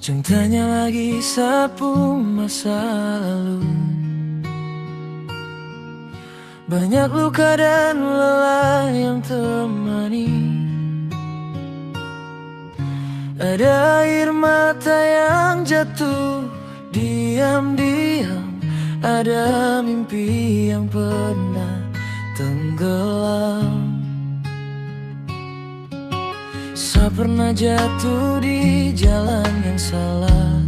Jangan tanya lagi sapu masa lalu. Banyak luka dan lelah yang temani. Ada air mata yang jatuh diam-diam. Ada mimpi yang pernah tenggelam. Saya pernah jatuh di jalan yang salah.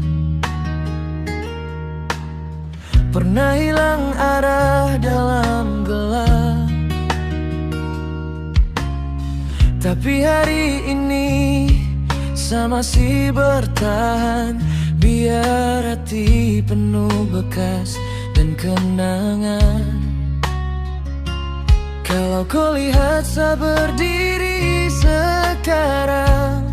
Pernah hilang arah dalam gelap. Tapi hari ini saya masih bertahan. Biar hati penuh bekas dan kenangan. Kalau kau lihat saya berdiri sekarang,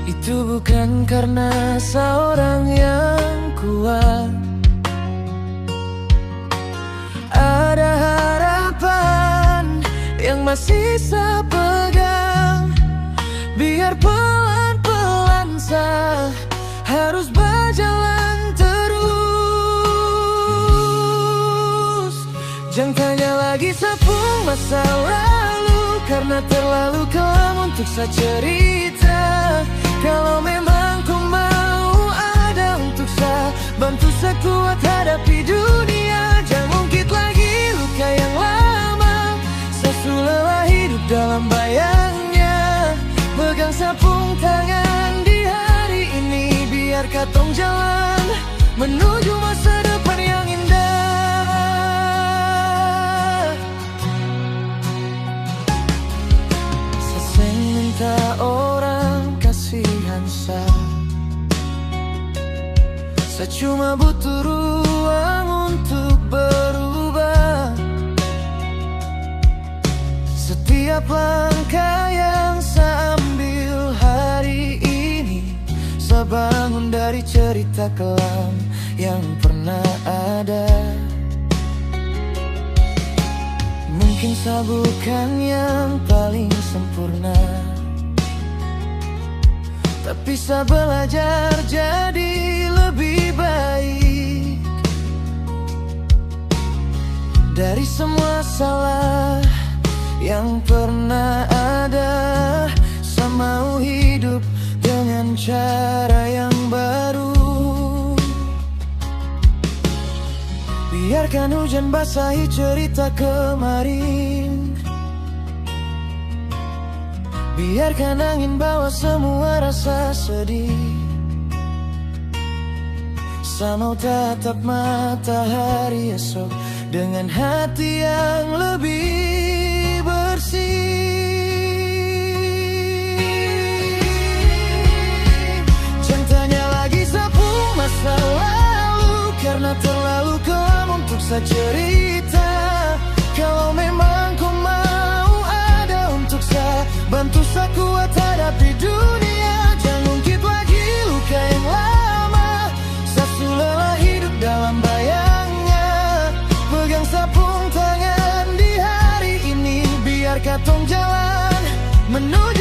itu bukan karena seorang yang kuat. Ada harapan yang masih saya pegang. Biar pelan-pelan saya harus berjalan terus. Jangan tanya lagi sapu masa lalu, karena terlalu kelam untuk saya cerita. Kalau memang kau mau ada untuk saya, bantu saya kuat hadapi dunia. Jangan ungkit lagi luka yang lama. Saya sudah lelah hidup dalam bayangnya. Pegang sapung tangan di hari ini. Biar katong jalan menuju masa depan yang indah. Saya minta orang kasihan saya. Saya cuma butuh ruang untuk berubah. Setiap langkah yang saya ambil hari ini, saya bangun dari cerita kelam yang pernah ada. Mungkin saya bukan yang paling sempurna, tapi saya belajar jadi lebih baik. Dari semua salah yang pernah ada, saya mau hidup dengan cara yang baru. Biarkan hujan basahi cerita kemarin. Biarkan angin bawa semua rasa sedih. Saya mau tatap matahari esok dengan hati yang lebih bersih. Jangan tanya lagi sapu masa lalu, karena terlalu kelam untuk saya cerita. Kalau memang kau mau ada untuk saya, bantu saya kuat hadapi dunia. Jangan ungkit lagi luka yang lama. Saya sudah lelah hidup dalam bayangnya. Pegang sapung tangan di hari ini. Biar katong jalan menuju